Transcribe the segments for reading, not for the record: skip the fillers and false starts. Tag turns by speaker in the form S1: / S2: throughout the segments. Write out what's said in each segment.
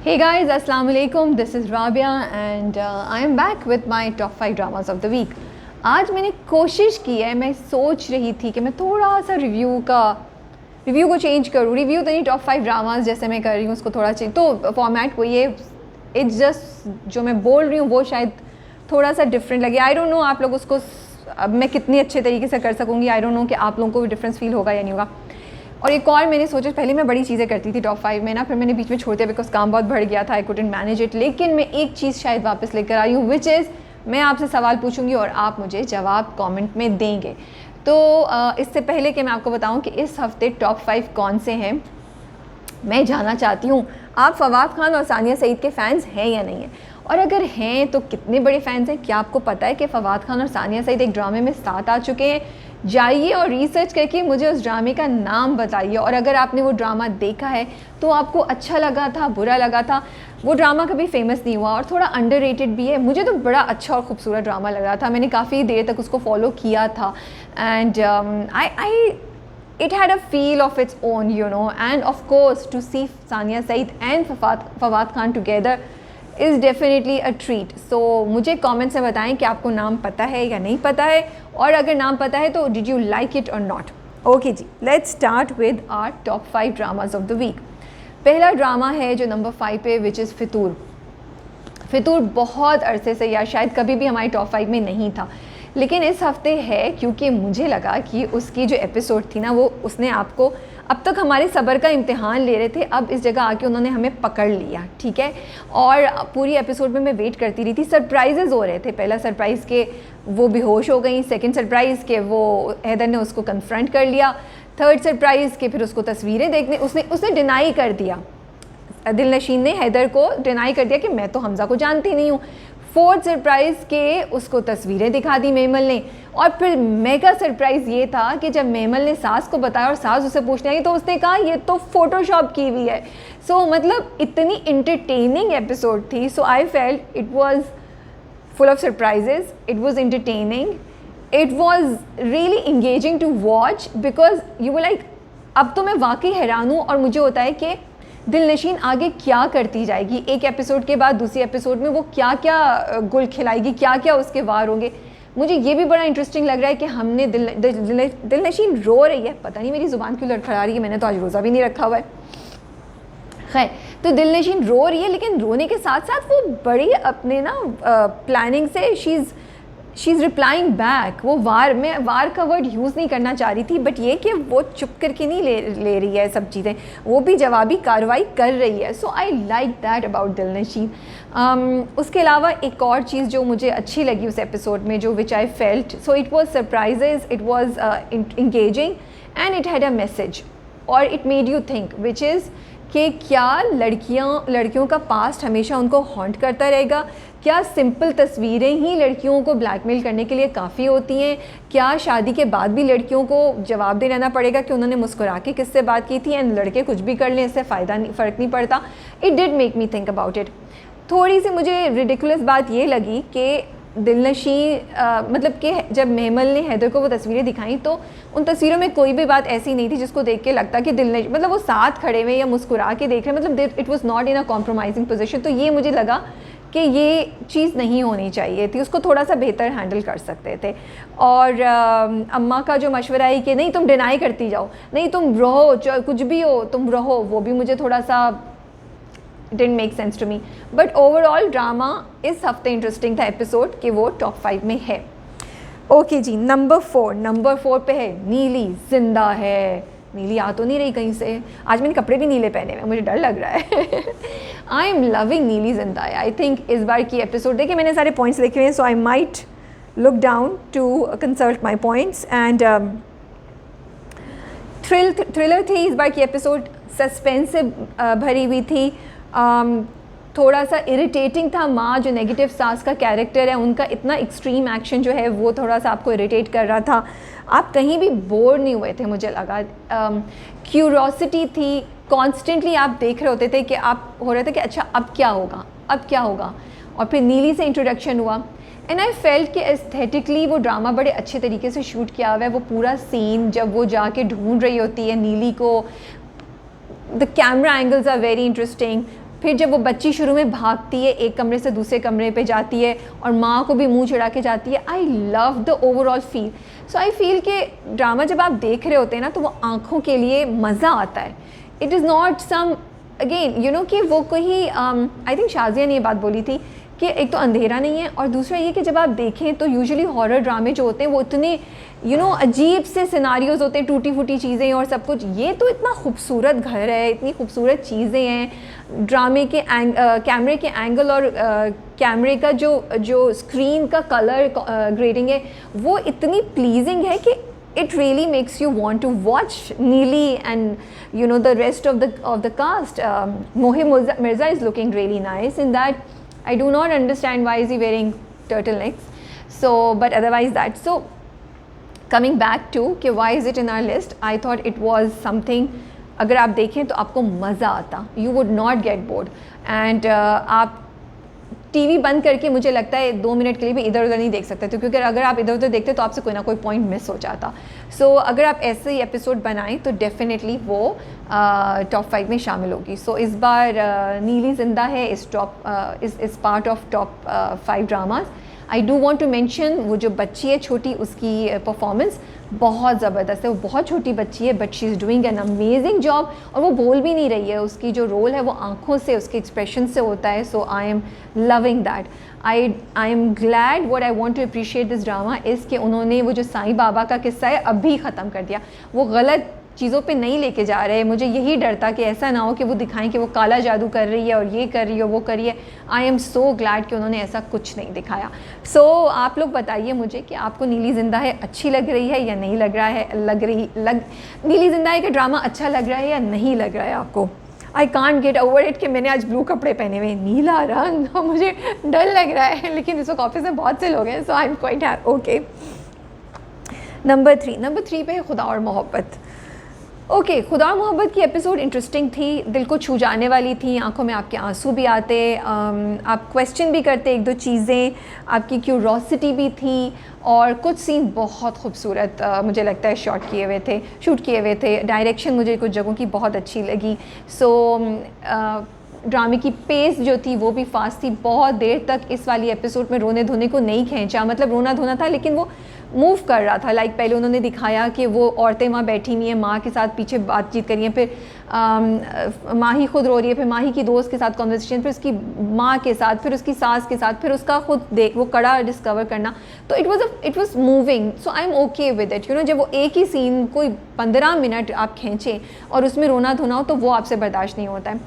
S1: Hey guys, Assalamu alaikum. This is Rabia and I am back with my top 5 dramas of the week. आज मैंने कोशिश की है, मैं सोच रही थी कि मैं थोड़ा सा रिव्यू को चेंज करूँ. रिव्यू तो नहीं, टॉप 5 ड्रामास जैसे मैं कर रही हूँ उसको थोड़ा चेंज. तो फॉर्मेट को ये इट्स जस्ट जो मैं बोल रही हूँ वो शायद थोड़ा सा डिफरेंट लगे. आई डोंट नो आप लोग उसको अब मैं कितनी अच्छे तरीके से कर सकूँगी. आई डोंट नो कि आप लोगों को भी डिफरेंस फील होगा या नहीं होगा. और एक और मैंने सोचा, पहले मैं बड़ी चीज़ें करती थी टॉप 5 में ना, फिर मैंने बीच में छोड़ दिया बिकॉज काम बहुत बढ़ गया था. I couldn't manage it. लेकिन मैं एक चीज़ शायद वापस लेकर आई हूँ, विच इज़ मैं आपसे सवाल पूछूंगी और आप मुझे जवाब कमेंट में देंगे. तो इससे पहले कि मैं आपको बताऊं कि इस हफ्ते टॉप 5 कौन से हैं, मैं जानना चाहती हूँ आप फवाद खान और सानिया सईद के फ़ैन्स हैं या नहीं हैं, और अगर हैं तो कितने बड़े फ़ैन्स हैं. क्या आपको पता है कि फवाद खान और सानिया सईद एक ड्रामे में साथ आ चुके हैं? जाइए और रिसर्च करके मुझे उस ड्रामे का नाम बताइए. और अगर आपने वो ड्रामा देखा है तो आपको अच्छा लगा था, बुरा लगा था. वो ड्रामा कभी फेमस नहीं हुआ और थोड़ा अंडररेटेड भी है. मुझे तो बड़ा अच्छा और ख़ूबसूरत ड्रामा लग रहा था. मैंने काफ़ी देर तक उसको फॉलो किया था and I it had a feel of its own, you know, and of course to see Sania Saeed and Fawad Khan together is definitely a treat. So मुझे कमेंट्स में बताएं कि आपको नाम पता है या नहीं पता है, और अगर नाम पता है तो did you like it or not. Okay जी, let's start with our top 5 dramas of the week. पहला ड्रामा है जो नंबर 5 पे, विच इज़ फितूर. फितूर बहुत अरसे से या शायद कभी भी हमारी टॉप 5 में नहीं था, लेकिन इस हफ्ते है क्योंकि मुझे लगा कि उसकी जो एपिसोड थी ना, वो उसने आपको अब तक हमारे सब्र का इम्तिहान ले रहे थे, अब इस जगह आके उन्होंने हमें पकड़ लिया. ठीक है, और पूरी एपिसोड में मैं वेट करती रही थी. सरप्राइजेज़ हो रहे थे. पहला सरप्राइज़ के वो बेहोश हो गई, सेकंड सरप्राइज़ के वो हैदर ने उसको कन्फ्रंट कर लिया, थर्ड सरप्राइज़ के फिर उसको तस्वीरें देखने उसने डिनाई कर दिया. दिलनशीन ने हैदर को डिनाई कर दिया कि मैं तो हमज़ा को जानती नहीं हूँ. फोर्थ सरप्राइज़ के उसको तस्वीरें दिखा दी मेमल ने. और फिर मेगा सरप्राइज़ ये था कि जब मेमल ने सास को बताया और सास उसे पूछने आई तो उसने कहा ये तो फ़ोटोशॉप की हुई है. सो मतलब इतनी इंटरटेनिंग एपिसोड थी. So I felt it was full of surprises, it was entertaining, it was really engaging to watch because you were like अब तो मैं वाकई हैरान हूँ. और मुझे होता है कि दिलनशीन आगे क्या करती जाएगी, एक एपिसोड के बाद दूसरी एपिसोड में वो क्या क्या गुल खिलाएगी, क्या क्या उसके वार होंगे. मुझे ये भी बड़ा इंटरेस्टिंग लग रहा है कि हमने दिलनशीन रो रही है. पता नहीं मेरी ज़ुबान क्यों लड़खड़ा रही है, मैंने तो आज रोज़ा भी नहीं रखा हुआ है. खैर, तो दिलनशीन रो रही है, लेकिन रोने के साथ साथ वो बड़ी अपने ना प्लानिंग से शी इज़ रिप्लाइंग बैक. वो वार का वर्ड यूज़ नहीं करना चाह रही थी, बट ये कि वो चुप करके नहीं ले रही है सब चीज़ें, वो भी जवाबी कार्रवाई कर रही है. So I like that about दिलनशीन. उसके अलावा एक और चीज़ जो मुझे अच्छी लगी उस एपिसोड में, जो which I felt, so it was surprises, it was engaging and it had a message, और it made you think, which is कि क्या लड़कियों का पास्ट हमेशा उनको हॉन्ट करता रहेगा? क्या सिंपल तस्वीरें ही लड़कियों को ब्लैकमेल करने के लिए काफ़ी होती हैं? क्या शादी के बाद भी लड़कियों को जवाब दे रहना पड़ेगा कि उन्होंने मुस्कुरा के किससे बात की थी, एंड लड़के कुछ भी कर लें इससे फ़र्क नहीं पड़ता? It did make me think about it. थोड़ी सी मुझे रिडिकुलस बात ये लगी कि दिलनशीन मतलब कि जब मेमल ने हैदर को वो तस्वीरें दिखाई तो उन तस्वीरों में कोई भी बात ऐसी नहीं थी जिसको देख के लगता कि दिलनशीन मतलब वो साथ खड़े हुए या मुस्कुरा के देख रहे, मतलब it was not in a compromising position. तो ये मुझे लगा कि ये चीज़ नहीं होनी चाहिए थी, उसको थोड़ा सा बेहतर हैंडल कर सकते थे. और अम्मा का जो मशवरा है कि नहीं तुम डिनाई करती जाओ, नहीं तुम रहो, कुछ भी हो तुम रहो, वो भी मुझे थोड़ा सा didn't make sense to me. But overall drama इस हफ्ते इंटरेस्टिंग था एपिसोड कि वो टॉप 5 में है. ओके जी, नंबर 4 पे है नीली जिंदा है. नीली आ तो नहीं रही कहीं से. आज मैंने कपड़े भी नीले पहने हुए, मुझे डर लग रहा है. आई एम लविंग नीली जिंदा है. आई थिंक इस बार की एपिसोड देखिए मैंने सारे पॉइंट्स लिखे हुए हैं, so I might look down to consult my points. And thriller थी इस बार की एपिसोड, सस्पेंस से भरी हुई थी. थोड़ा सा इरिटेटिंग था. माँ जो नेगेटिव सास का कैरेक्टर है, उनका इतना एक्सट्रीम एक्शन जो है वो थोड़ा सा आपको इरिटेट कर रहा था. आप कहीं भी बोर नहीं हुए थे मुझे लगा. क्यूरोसिटी थी, कॉन्स्टेंटली आप देख रहे होते थे कि आप हो रहे थे कि अच्छा अब क्या होगा. और फिर नीली से इंट्रोडक्शन हुआ, एंड आई फेल्ट कि एस्थेटिकली वो ड्रामा बड़े अच्छे तरीके से शूट किया हुआ है. वो पूरा सीन जब वो जाके ढूंढ रही होती है नीली को, the camera angles are very interesting. फिर जब वो बच्ची शुरू में भागती है, एक कमरे से दूसरे कमरे पे जाती है और माँ को भी मुंह चिढ़ा के जाती है, I love the overall feel. So I feel कि ड्रामा जब आप देख रहे होते हैं ना तो वो आँखों के लिए मज़ा आता है. It is not some again you know कि वो कोई आई थिंक शाजिया ने ये बात बोली थी कि एक तो अंधेरा नहीं है और दूसरा ये कि जब आप देखें तो यूजुअली हॉरर ड्रामे जो होते हैं वो इतने अजीब से सिनारियोज होते हैं, टूटी फूटी चीज़ें और सब कुछ. ये तो इतना खूबसूरत घर है, इतनी खूबसूरत चीज़ें हैं, ड्रामे के कैमरे के एंगल और कैमरे का जो स्क्रीन का कलर ग्रेडिंग है वो इतनी प्लीजिंग है कि it really makes you want to watch Neeli and the rest of the cast. Mohib Mirza is looking really nice in that. I do not understand why is he wearing turtlenecks. So but otherwise that. So coming back to कि why is it in our list, I thought it was something अगर आप देखें तो आपको मज़ा आता. You would not get bored and आप TV बंद करके मुझे लगता है 2 मिनट के लिए भी इधर उधर नहीं देख सकते थे, क्योंकि अगर आप इधर उधर देखते तो आपसे कोई ना कोई पॉइंट मिस हो जाता. सो अगर आप ऐसे ही एपिसोड बनाएं तो डेफिनेटली वो टॉप 5 में शामिल होगी. सो इस बार नीली जिंदा है इस part of top 5 dramas. I do want to mention वो जो बच्ची है छोटी, उसकी परफॉर्मेंस बहुत ज़बरदस्त है. वो बहुत छोटी बच्ची है but she is doing an amazing job और वो बोल भी नहीं रही है. उसकी जो रोल है वो आँखों से, उसके एक्सप्रेशन से होता है. So I am loving that. I am glad. What I want to appreciate this drama is कि उन्होंने वो जो साईं बाबा का किस्सा है अभी ख़त्म कर दिया. वो गलत चीज़ों पे नहीं लेके जा रहे. मुझे यही डर था कि ऐसा ना हो कि वो दिखाएं कि वो काला जादू कर रही है और ये कर रही है वो कर रही है. आई एम सो ग्लैड कि उन्होंने ऐसा कुछ नहीं दिखाया. सो आप लोग बताइए मुझे कि आपको नीली जिंदा है अच्छी लग रही है या नहीं लग रहा है. नीली जिंदा है का ड्रामा अच्छा लग रहा है या नहीं लग रहा है आपको. I can't get over it कि मैंने आज ब्लू कपड़े पहने हुए, नीला रंग, और मुझे डर लग रहा है. लेकिन इस वक्त ऑफिस में बहुत से लोग हैं. So I am quite okay. Number 3 पे खुदा और मोहब्बत. ओके, खुदा और मोहब्बत की एपिसोड इंटरेस्टिंग थी, दिल को छू जाने वाली थी. आंखों में आपके आंसू भी आते, आप क्वेश्चन भी करते एक दो चीज़ें, आपकी क्यूरोसिटी भी थी और कुछ सीन बहुत खूबसूरत मुझे लगता है शूट किए हुए थे. डायरेक्शन मुझे कुछ जगहों की बहुत अच्छी लगी. सो ड्रामे की पेस जो थी वो भी फास्ट थी. बहुत देर तक इस वाली एपिसोड में रोने धोने को नहीं खींचा, मतलब रोना धोना था लेकिन वो मूव कर रहा था. लाइक पहले उन्होंने दिखाया कि वो औरतें वहाँ बैठी हुई हैं, माँ के साथ पीछे बातचीत करी है, फिर माही खुद रो रही है, फिर माही की दोस्त के साथ कॉन्वर्सेशन, फिर उसकी माँ के साथ, फिर उसकी सास के साथ, फिर उसका खुद वो कड़ा डिस्कवर करना. तो it was moving. So I M okay with it. जब वो एक ही सीन कोई 15 मिनट आप खींचें और उसमें रोना धोना हो तो वो आपसे बर्दाश्त नहीं होता है.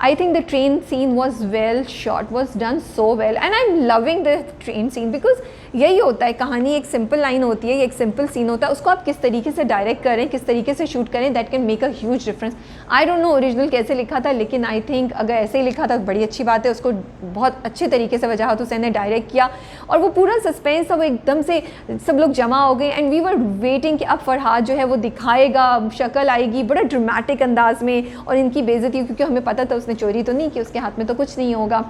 S1: I think the train scene was well shot, was done so well and I'm loving the train scene because यही होता है. कहानी एक सिंपल लाइन होती है, एक सिंपल सीन होता है, उसको आप किस तरीके से डायरेक्ट करें, किस तरीके से शूट करें, that can make a huge difference. I don't know original कैसे लिखा था लेकिन आई थिंक अगर ऐसे ही लिखा था तो बड़ी अच्छी बात है. उसको बहुत अच्छे तरीके से वजाहत हुसैन ने डायरेक्ट किया और वो पूरा सस्पेंस था, वो एकदम से सब लोग जमा हो गए एंड वी वर वेटिंग कि अब फरहाद जो है वो दिखाएगा, शक्ल आएगी बड़ा ड्रामेटिक अंदाज में और इनकी बेइज्जती, क्योंकि हमें पता था उसने चोरी तो नहीं की, उसके हाथ में तो कुछ नहीं होगा.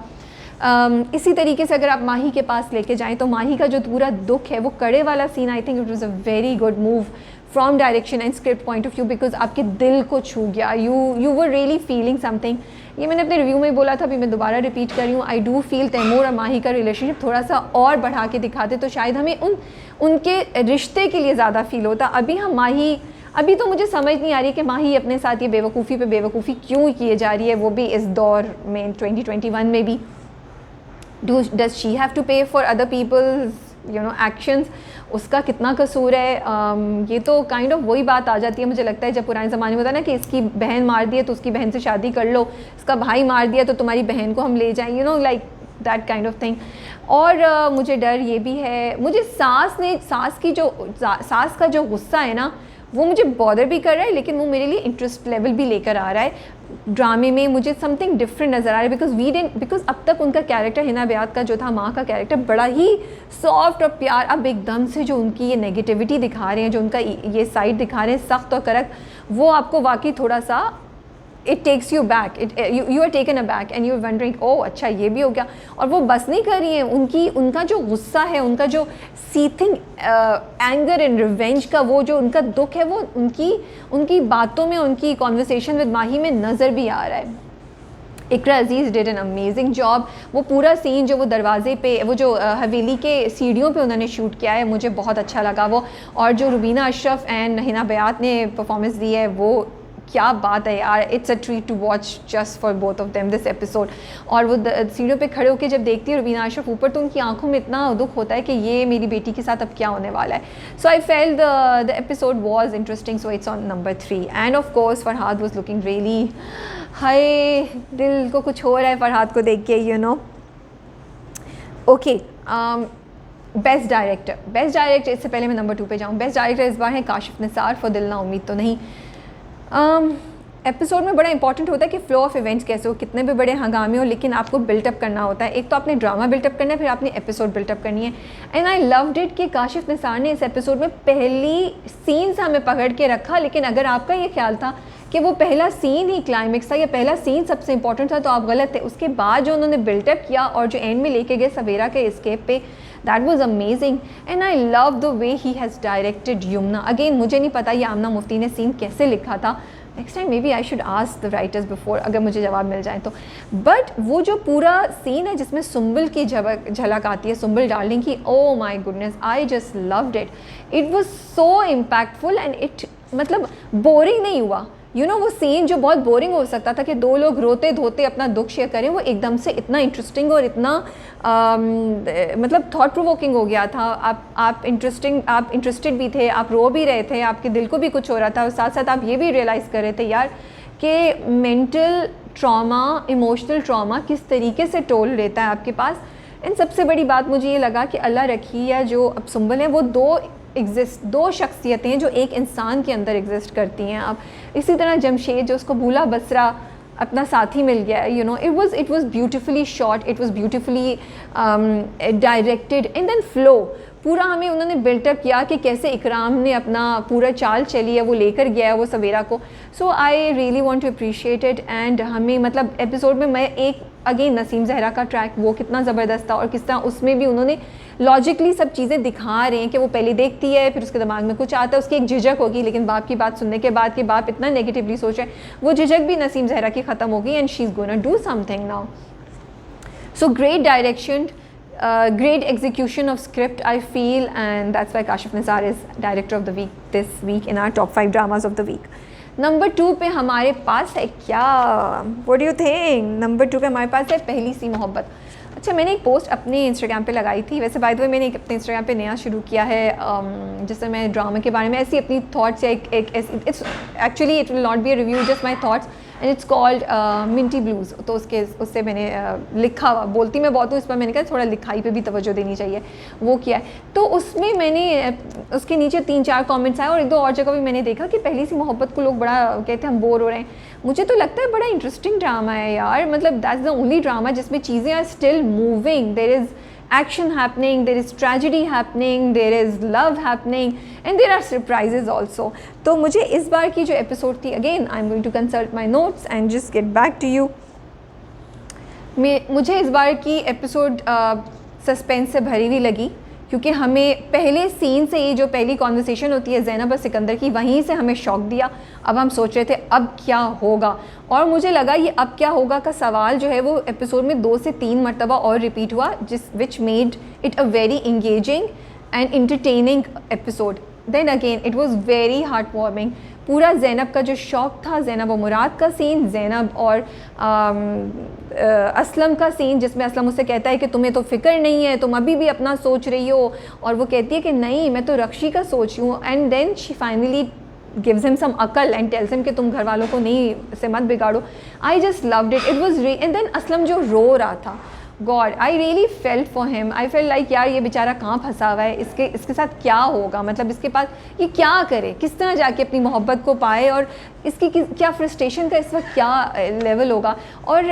S1: इसी तरीके से अगर आप माही के पास लेके जाएं तो माही का जो पूरा दुख है वो कड़े वाला scene, I think it was a very good move from direction and script point of view because आपके दिल को छू गया. You were really feeling something. ये मैंने अपने रिव्यू में बोला था, अभी मैं दोबारा रिपीट कर रही हूँ. आई डू फील तैमूर और माही का रिलेशनशिप थोड़ा सा और बढ़ा के दिखाते तो शायद हमें उनके रिश्ते के लिए ज़्यादा फील होता. अभी तो मुझे समझ नहीं आ रही कि माही अपने साथ ये बेवकूफ़ी पे बेवकूफ़ी क्यों किए जा रही है, वो भी इस दौर में 2021 में भी. डज शी हैव टू पे फॉर अदर पीपल्स एक्शंस, उसका कितना कसूर है. ये तो काइंड ऑफ वही बात आ जाती है मुझे लगता है जब पुराने ज़माने में होता है ना कि इसकी बहन मार दी है तो उसकी बहन से शादी कर लो, इसका भाई मार दिया तो तुम्हारी बहन को हम ले जाएं, like that kind of thing. और मुझे डर ये भी है, मुझे सास का जो गुस्सा है ना वो मुझे बॉदर भी कर रहा है लेकिन वो मेरे लिए इंटरेस्ट लेवल भी लेकर आ रहा है. ड्रामे में मुझे समथिंग डिफरेंट नज़र आ रहा है बिकॉज अब तक उनका कैरेक्टर हिना बेयात का जो था, माँ का कैरेक्टर बड़ा ही सॉफ्ट और प्यार, अब एकदम से जो उनकी ये नेगेटिविटी दिखा रहे हैं, जो उनका ये साइड दिखा रहे हैं सख्त और कड़क, वो आपको वाकई थोड़ा सा it takes you back, you are taken a back and you are wondering oh अच्छा ये भी हो गया. और वो बस नहीं कर रही हैं, उनका जो गुस्सा है, उनका जो सीथिंग एंगर एंड रिवेंज का वो जो उनका दुख है वो उनकी बातों में, उनकी कॉन्वर्सेशन विद माही में नज़र भी आ रहा है. इकरा अजीज़ डिड एन अमेजिंग जॉब। वो पूरा सीन जो वो दरवाजे पे, वो जो हवेली के सीढ़ियों पे उन्होंने शूट किया है, मुझे बहुत अच्छा लगा वो। और जो रुबीना अशरफ एंड हिना बयात ने परफॉर्मेंस दी है, वो क्या बात है यार। It's a treat to watch just for both of them this episode. और वो सीढ़ियों पे खड़े होकर जब देखती है रुबीना अशरफ ऊपर, तो उनकी आंखों में इतना दुख होता है कि ये मेरी बेटी के साथ अब क्या होने वाला है। So I felt the episode was interesting, so it's on number 3। And of course Farhad was looking really, हाय दिल को कुछ हो रहा है फरहाद को देख के, you know. Okay, best director, इससे पहले मैं नंबर 2 पे जाऊँ। बेस्ट डायरेक्टर इस बार है काशिफ निसार फॉर दिल ना उम्मीद तो नहीं। एपिसोड में बड़ा इंपॉर्टेंट होता है कि फ्लो ऑफ इवेंट्स कैसे हो, कितने भी बड़े हंगामे हो, लेकिन आपको बिल्टअप करना होता है। एक तो आपने ड्रामा बिल्टअप करना है, फिर आपने एपिसोड बिल्टअप करनी है। एंड आई लव्ड इट कि काशिफ निसार ने इस एपिसोड में पहली सीन से हमें पकड़ के रखा। लेकिन अगर आपका ये ख्याल था कि वो पहला सीन ही क्लाइमेक्स था या पहला सीन सबसे इंपॉर्टेंट था, तो आप गलत थे। उसके बाद जो उन्होंने बिल्टअप किया और जो एंड में लेके गए सवेरा के एस्केप पे, that was amazing. And I love the way he has directed Yamuna. Again मुझे नहीं पता ये आमना मुफ्ती ने सीन कैसे लिखा था, next time maybe I should ask the writers before, अगर मुझे जवाब मिल जाए तो। बट वो जो पूरा सीन है जिसमें सुंबल की झलक आती है, सुंबल डार्लिंग की, oh my goodness, I just loved it. It was so impactful and it मतलब बोरिंग नहीं हुआ। यू नो, वो सीन जो बहुत बोरिंग हो सकता था कि 2 लोग रोते धोते अपना दुख शेयर करें, वो एकदम से इतना इंटरेस्टिंग और इतना मतलब थॉट प्रोवोकिंग हो गया था। आप इंटरेस्टेड भी थे, आप रो भी रहे थे, आपके दिल को भी कुछ हो रहा था, और साथ साथ आप ये भी रियलाइज़ कर रहे थे यार कि मेंटल ट्रॉमा, इमोशनल ट्रॉमा किस तरीके से टोल लेता है आपके पास। एंड सबसे बड़ी बात मुझे ये लगा कि अल्लाह रखी या जो अब सुंबल है, वो दो शख्सियतें हैं जो एक इंसान के अंदर एग्जिस्ट करती हैं। अब इसी तरह जमशेद जो उसको भूला बसरा अपना साथी मिल गया, you know, it was beautifully shot, it was beautifully directed. And then flow पूरा हमें उन्होंने बिल्टअप किया कि कैसे इकराम ने अपना पूरा चाल चली है, वो लेकर गया है वो सवेरा को। So I really want to appreciate it. And हमें मतलब एपिसोड में मैं एक अगेन नसीम जहरा का ट्रैक वो कितना ज़बरदस्त था, और किस तरह उसमें भी उन्होंने लॉजिकली सब चीज़ें दिखा रहे हैं कि वो पहले देखती है, फिर उसके दिमाग में कुछ आता है, उसकी एक झिझक होगी, लेकिन बाप की बात सुनने के बाद कि बाप इतना नेगेटिवली सोच रहे हैं, वो झिझक भी नसीम जहरा की ख़त्म होगी and she is gonna do something now. So great direction, great execution of script I feel, and that's why Kashif Nisar is director of the week this week in our top 5 dramas of the week. Number 2 पे हमारे पास है क्या, what do you think? Number 2 पे हमारे पास है पहली सी मोहब्बत। अच्छा, मैंने एक पोस्ट अपने इंस्टाग्राम पे लगाई थी, वैसे बाय द वे मैंने अपने इंस्टाग्राम पे नया शुरू किया है जिससे मैं ड्रामा के बारे में ऐसी अपनी थॉट्स या it's actually it will not be a review, just my thoughts, and it's called Minty blues. तो उससे मैंने लिखा हुआ, बोलती मैं बहुत हूँ, इस पर मैंने कहा थोड़ा लिखाई पे भी तवज्जो देनी चाहिए, वो किया है। तो उसमें मैंने उसके नीचे 3-4 कमेंट्स आए, और 1-2 और जगह भी मैंने देखा कि पहली सी मोहब्बत को लोग बड़ा कहते हैं हम बोर हो रहे हैं। मुझे तो लगता है बड़ा इंटरेस्टिंग ड्रामा है यार, मतलब दैट्स द ओनली ड्रामा जिसमें चीज़ें are still moving, there is action happening, there is tragedy happening, there is love happening, and there are surprises also. तो मुझे इस बार की जो एपिसोड थी, again I'm going to consult my notes and just get back to you. मुझे इस बार की episode suspense से भरी हुई लगी, क्योंकि हमें पहले सीन से ही जो पहली कॉन्वर्सेशन होती है ज़ैनब और सिकंदर की, वहीं से हमें शॉक दिया। अब हम सोच रहे थे अब क्या होगा, और मुझे लगा ये अब क्या होगा का सवाल जो है वो एपिसोड में 2 से 3 मरतबा और रिपीट हुआ, which made it a very engaging and entertaining episode. Then again it was very heart warming. पूरा ज़ैनब का जो शौक़ था, ज़ैनब और मुराद का सीन, ज़ैनब और असलम का सीन, जिसमें असलम उससे कहता है कि तुम्हें तो फ़िक्र नहीं है, तुम अभी भी अपना सोच रही हो, और वो कहती है कि नहीं मैं तो रक्षी का सोच रही हूँ। And then she finally gives him some अकल and tells him कि तुम घर वालों को नहीं से मत बिगाड़ो। I just loved it. It was and then Aslam जो रो रहा था, God, I really felt for him. I felt like यार ये बेचारा कहाँ फंसा हुआ है, इसके साथ क्या होगा, मतलब इसके पास ये क्या करे, किस तरह जाके अपनी मोहब्बत को पाए, और इसकी क्या फ्रस्ट्रेशन का इस वक्त क्या लेवल होगा। और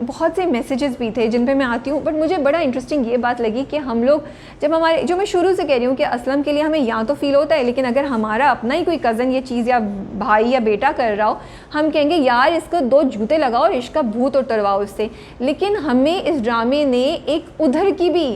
S1: बहुत से मैसेजेस भी थे जिन पे मैं आती हूँ, बट मुझे बड़ा इंटरेस्टिंग ये बात लगी कि हम लोग जब हमारे, जो मैं शुरू से कह रही हूँ कि असलम के लिए हमें यहाँ तो फील होता है, लेकिन अगर हमारा अपना ही कोई कज़न ये चीज़ या भाई या बेटा कर रहा हो, हम कहेंगे यार इसको 2 जूते लगाओ और इश्क का भूत उतरवाओ उससे। लेकिन हमें इस ड्रामे ने एक उधर की भी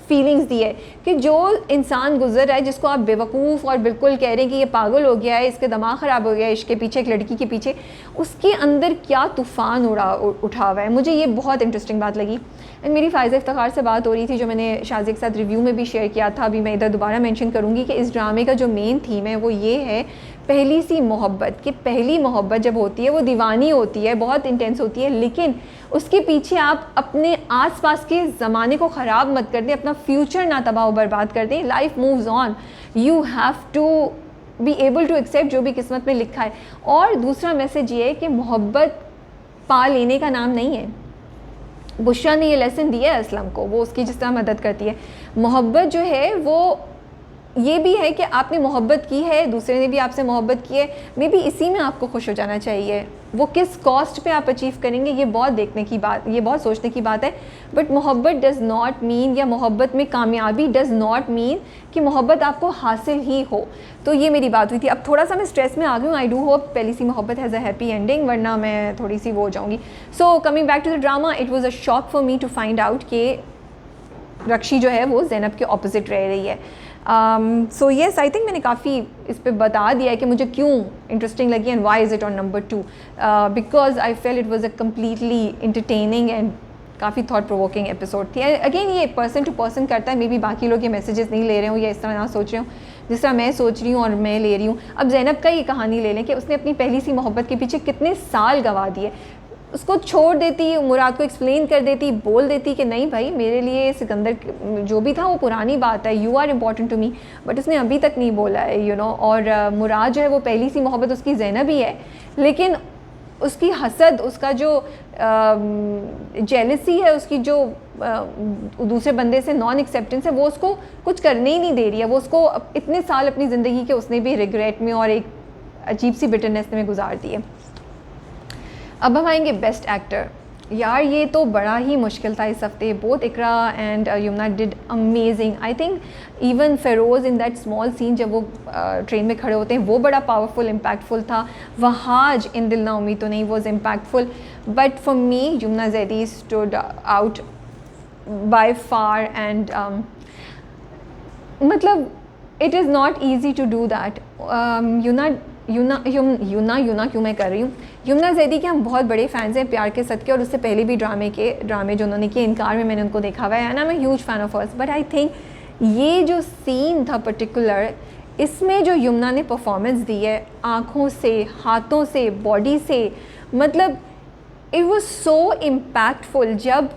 S1: फीलिंग्स दी है कि जो इंसान गुजर रहा है, जिसको आप बेवकूफ़ और बिल्कुल कह रहे हैं कि ये पागल हो गया है, इसके दिमाग ख़राब हो गया है इसके पीछे, एक लड़की के पीछे, उसके अंदर क्या तूफ़ान उठा हुआ है। मुझे ये बहुत इंटरेस्टिंग बात लगी। एंड मेरी फ़ायज़ा इफ्तिखार से बात हो रही थी, जो मैंने शाज़ी के साथ रिव्यू में भी शेयर किया था, अभी मैं इधर दोबारा मेंशन करूँगी कि इस ड्रामे का जो मेन थीम है वो ये है, पहली सी मोहब्बत। कि पहली मोहब्बत जब होती है वो दीवानी होती है, बहुत इंटेंस होती है, लेकिन उसके पीछे आप अपने आसपास के ज़माने को ख़राब मत कर दें, अपना फ्यूचर ना तबाह बर्बाद कर दें। Life moves on, you have to be able to accept जो भी किस्मत में लिखा है। और दूसरा मैसेज ये है कि मोहब्बत पा लेने का नाम नहीं है। बुशरा ने ये लेसन दिया है असलम को, वो उसकी जिस तरह मदद करती है। मोहब्बत जो है वो ये भी है कि आपने मोहब्बत की है, दूसरे ने भी आपसे मोहब्बत की है, मे बी इसी में आपको खुश हो जाना चाहिए। वो किस कॉस्ट पे आप अचीव करेंगे ये बहुत देखने की बात, ये बहुत सोचने की बात है। बट मोहब्बत डज़ नॉट मीन, या मोहब्बत में कामयाबी डज़ नॉट मीन कि मोहब्बत आपको हासिल ही हो। तो ये मेरी बात हुई थी। अब थोड़ा सा मैं स्ट्रेस में आ गई हूँ। आई डू होप पहली सी मोहब्बत हैज़ अ हैप्पी एंडिंग, वरना मैं थोड़ी सी वो हो जाऊँगी। So coming back to the drama, it was a shock for me to find out कि रक्षी जो है वो ज़ैनब के ऑपोजिट रह रही है। सो येस, आई थिंक मैंने काफ़ी इस पर बता दिया है कि मुझे क्यों इंटरेस्टिंग लगी and why is it on number 2, because I felt it was a completely entertaining and काफ़ी थॉट प्रोवोकिंग एपिसोड थी। अगेन ये पर्सन टू पर्सन करता है, मे बी बाकी लोग ये मैसेजेस नहीं ले रहे हो या इस तरह ना सोच रहे हो जिस तरह मैं सोच रही हूँ और मैं ले रही हूँ। अब ज़ैनब का ये कहानी ले लें कि उसने अपनी पहली सी मोहब्बत के पीछे कितने साल गंवा दिए। उसको छोड़ देती, मुराद को एक्सप्लेन कर देती, बोल देती कि नहीं भाई मेरे लिए सिकंदर जो भी था वो पुरानी बात है, you are important to me, but उसने अभी तक नहीं बोला है, यू नो। और मुराद जो है वो पहली सी मोहब्बत उसकी ज़ैनब ही है, लेकिन उसकी हसद, उसका जो जेलसी है, उसकी जो दूसरे बंदे से नॉन एक्सेप्टेंस है, वो उसको कुछ करने ही नहीं दे रही है। वो उसको इतने साल अपनी ज़िंदगी के उसने भी रिग्रेट में और एक अजीब सी बिटरनेस में गुजार दी है। अब हम आएंगे बेस्ट एक्टर। यार ये तो बड़ा ही मुश्किल था इस हफ्ते। Both Iqra and Yamuna did amazing. I think even Feroze in that small scene जब वो ट्रेन में खड़े होते हैं वो बड़ा पावरफुल इम्पैक्टफुल था। वहाज इन दिल ना उम्मीद तो नहीं was impactful, but for me Yumna Zaidi stood out by far and मतलब it is not easy to do that. यूना क्यों मैं कर रही हूँ, यमुना ज़ैदी के हम बहुत बड़े फ़ैन्स हैं प्यार के सदके, और उससे पहले भी ड्रामे जो उन्होंने किए इनकार में मैंने उनको देखा हुआ है, and I am a huge fan of hers. But I think ये जो सीन था पर्टिकुलर, इसमें जो यमुना ने परफॉर्मेंस दी है आँखों से, हाथों से, बॉडी से, मतलब इट वॉज सो इम्पैक्टफुल। जब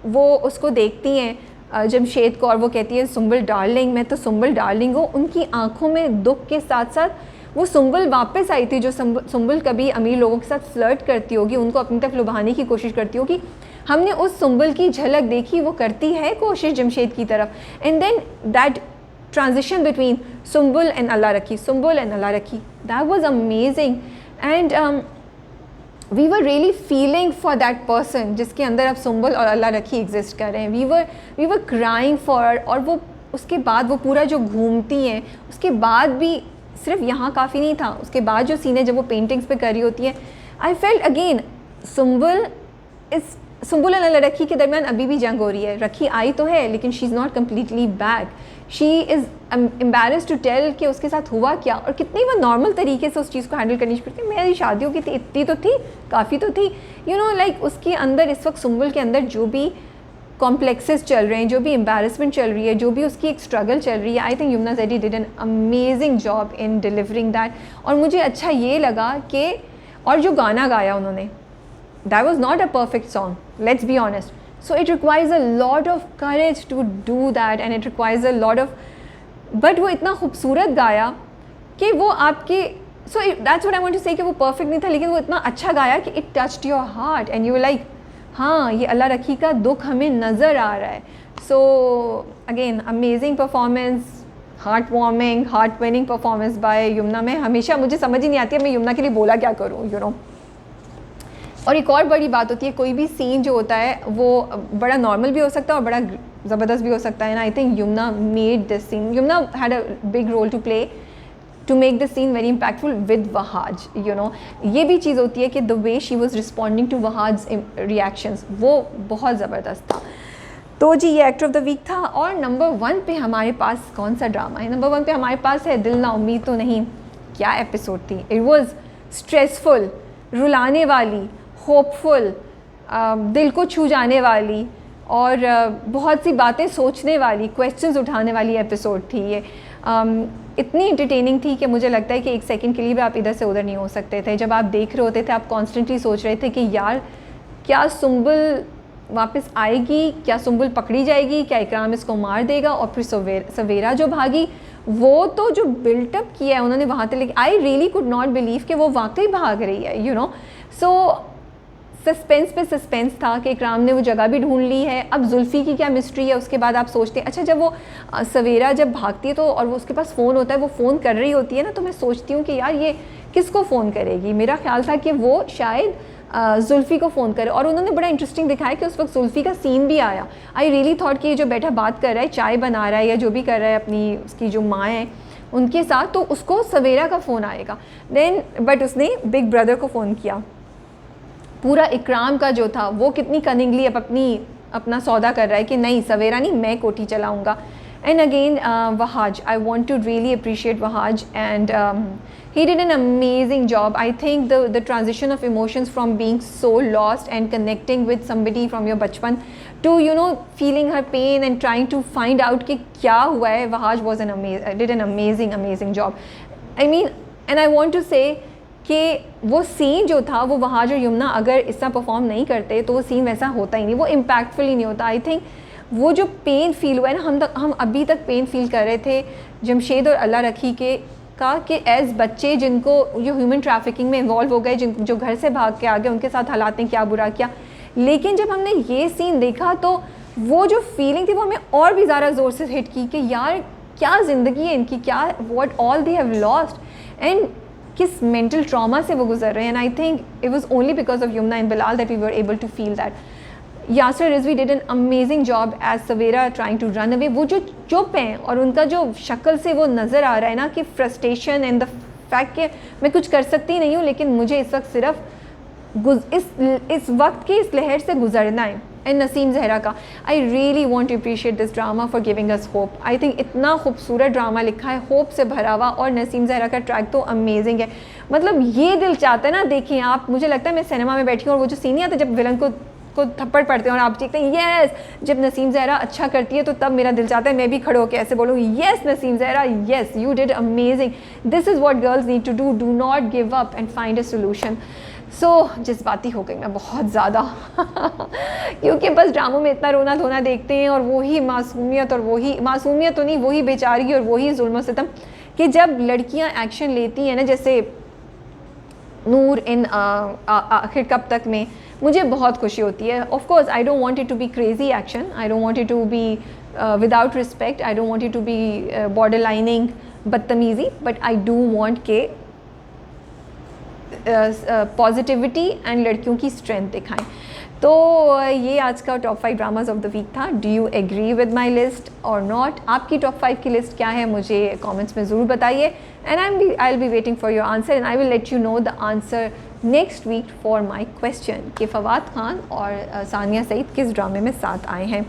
S1: वो उसको देखती हैं जमशेद को और वो कहती है सुंबल डार्लिंग, मैं तो सुंबल डार्लिंग हूँ, उनकी आँखों में दुख के साथ साथ वो सुंबल वापस आई थी, जो सुंबल कभी अमीर लोगों के साथ फ्लर्ट करती होगी, उनको अपनी तरफ लुभाने की कोशिश करती होगी, हमने उस सुंबल की झलक देखी। वो करती है कोशिश जमशेद की तरफ, and then that transition between Sumbal and Allah Rakhi, Sumbal and Allah Rakhi, that was amazing. And we were really feeling for that person जिसके अंदर अब सुंबल और अल्लाह रखी एग्जिस्ट कर रहे हैं। वी वर क्राइंग फॉर, और वो उसके बाद वो पूरा जो घूमती हैं, उसके बाद भी सिर्फ यहाँ काफ़ी नहीं था, उसके बाद जो सीन है जब वो पेंटिंग्स पे कर रही होती है, आई फेल्ट अगेन सुंबल और अल्लाह रखी के दरमियान अभी भी जंग हो रही है। रखी आई तो है लेकिन she is not completely back, she is embarrassed to tell कि उसके साथ हुआ क्या, और कितनी वो नॉर्मल तरीके से उस चीज़ को हैंडल करनी पड़ती है। मेरी शादी हो गई थी, इतनी तो थी, काफ़ी तो थी, यू नो, लाइक उसके अंदर इस वक्त सुंबल के अंदर जो भी कॉम्प्लेक्सेस चल रहे हैं, जो भी एम्बैरसमेंट चल रही है, जो भी उसकी एक स्ट्रगल चल रही है, आई think Yamuna Zaidi did an amazing job in delivering that. और मुझे अच्छा ये लगा कि, और जो गाना गाया उन्होंने, that was not a perfect song, let's be honest, so it requires a lot of courage to do that, and it requires a lot of, but वो इतना खूबसूरत गाया कि वो आपके, so that's what I want to say कि वो perfect नहीं था, लेकिन वो इतना अच्छा गाया कि it touched your heart and you were like हाँ ये अल्लाह रखी का दुख हमें नज़र आ रहा है। So again amazing performance, heart warming, heart winning performance by Yamuna. में हमेशा मुझे समझ ही नहीं आती है मैं यमुना के लिए बोला क्या करूँ, यू नो। और एक और बड़ी बात होती है, कोई भी सीन जो होता है वो बड़ा नॉर्मल भी हो सकता है और बड़ा ज़बरदस्त भी हो सकता है, and I think Yamuna made this scene, Yamuna had a big role to play to make the scene very impactful with Wahaj, you know। ये भी चीज़ होती है कि the way she was responding to Wahaj's reactions वो बहुत ज़बरदस्त था। तो जी ये एक्टर ऑफ द वीक था। और नंबर 1 पे हमारे पास कौन सा ड्रामा है? नंबर 1 पे हमारे पास है दिल ना उम्मीद तो नहीं। क्या एपिसोड थी! इट वॉज स्ट्रेसफुल, रुलाने वाली, होपफुल, दिल को छू जाने वाली और बहुत सी बातें सोचने वाली, क्वेश्चंस उठाने वाली एपिसोड थी ये। इतनी इंटरटेनिंग थी कि मुझे लगता है कि एक सेकंड के लिए भी आप इधर से उधर नहीं हो सकते थे। जब आप देख रहे होते थे आप कॉन्स्टेंटली सोच रहे थे कि यार क्या सुंबुल वापस आएगी, क्या सुंबुल पकड़ी जाएगी, क्या इकराम इसको मार देगा। और फिर सवेरा जो भागी, वो तो जो बिल्टअप किया है उन्होंने वहाँ तक, I really could not believe कि वो वाकई भाग रही है, यू नो। सो सस्पेंस पे सस्पेंस था कि इकराम ने वो जगह भी ढूंढ ली है। अब जुल्फ़ी की क्या मिस्ट्री है उसके बाद आप सोचते हैं। अच्छा जब वो सवेरा जब भागती है तो और वो उसके पास फ़ोन होता है, वो फ़ोन कर रही होती है ना, तो मैं सोचती हूँ कि यार ये किसको फ़ोन करेगी। मेरा ख्याल था कि वो शायद जुल्फ़ी को फ़ोन करे। और उन्होंने बड़ा इंटरेस्टिंग दिखाया कि उस वक्त जुल्फ़ी का सीन भी आया। आई रियली थॉट कि ये जो बैठा बात कर रहा है, चाय बना रहा है या जो भी कर रहा है अपनी उसकी जो माँ है उनके साथ, तो उसको सवेरा का फ़ोन आएगा। देन बट उसने बिग ब्रदर को फ़ोन किया। पूरा इकराम का जो था वो कितनी कनिंगली अब अपना सौदा कर रहा है कि नहीं सवेरा नहीं, मैं कोठी चलाऊँगा। And again Wahaj, I want to really appreciate Wahaj and he did an amazing job. I think the transition of emotions from being so lost and connecting with somebody from your bachpan to, you know, feeling her pain and trying to find out कि क्या हुआ है, Wahaj was did an amazing job. I mean, and I want to say कि वो scene जो था वो वहाज और यमुना अगर इस तरह परफॉर्म नहीं करते तो वो सीन वैसा होता ही नहीं, वो इम्पैक्टफुल ही नहीं होता। आई थिंक वो जो पेन फील हुआ है ना, हम अभी तक पेन फील कर रहे थे जमशेद और अल्लाह रखी के का कि एज बच्चे जिनको जो ह्यूमन ट्रैफिकिंग में इन्वॉल्व हो गए, जो घर से भाग के आ गए, उनके साथ हालात ने क्या बुरा किया। लेकिन जब हमने ये सीन देखा तो वो जो फीलिंग थी वो हमें और भी ज़्यादा ज़ोर से हिट की कि यार क्या ज़िंदगी है इनकी, क्या what all they have lost and किस मेंटल ट्रॉमा से वो गुजर रहे हैं। And I think it was only because of Yamuna and Bilal that we were able to feel that. Yasir Rizvi did an amazing job as Savera trying to run away. वो जो चुप हैं और उनका जो शक्ल से वो नज़र आ रहा है ना कि फ्रस्ट्रेशन एंड द फैक्ट कि मैं कुछ कर सकती नहीं हूँ, लेकिन मुझे इस वक्त सिर्फ इस वक्त की इस लहर से गुजरना है। एंड नसीम जहरा का, I really want to appreciate this drama for giving us hope. I think इतना खूबसूरत ड्रामा लिखा है, होप से भरा हुआ, और नसीम जहरा का ट्रैक तो अमेजिंग है। मतलब ये दिल चाहता है ना, देखिए आप, मुझे लगता है मैं सिनेमा में बैठी हूँ और वो जो सीन नहीं आता जब विलन को थप्पड़ पड़ते हैं और आप देखते हैं यस, जब नसीम जहरा अच्छा करती है तो तब मेरा दिल चाहता है मैं भी खड़े होकर ऐसे बोलूँ yes Naseem Zahra, yes you did amazing, this is what girls need to do, do not give up and find a solution. So जज्बाती हो गई मैं बहुत ज़्यादा क्योंकि बस ड्रामों में इतना रोना धोना देखते हैं और वही मासूमियत, और वही मासूमियत तो नहीं, वही बेचारगी और वही जुल्म सितम कि जब लड़कियां एक्शन लेती हैं ना, जैसे नूर इन आखिर कब तक में, मुझे बहुत खुशी होती है। Of course I don't want it to be crazy action, I don't want it to be without respect, I don't want it to be border lining बदतमीज़ी, बट आई डू वांट के पॉजिटिविटी एंड लड़कियों की strength दिखाएं। तो ये आज का top 5 dramas of the week था। Do you agree with my list और नॉट? आपकी टॉप 5 की लिस्ट क्या है मुझे कमेंट्स में ज़रूर बताइए। And I will be waiting for your answer and I will let you know the answer next week for my question कि फवाद खान और सानिया सईद किस ड्रामे में साथ आए हैं।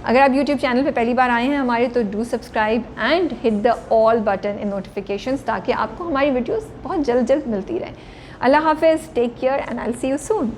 S1: अगर आप YouTube चैनल पे पहली बार आए हैं हमारे, तो do subscribe and hit the all button in notifications ताकि आपको हमारी वीडियोस बहुत जल्द मिलती रहे। अल्लाह हाफिज़, take care and I will see you soon.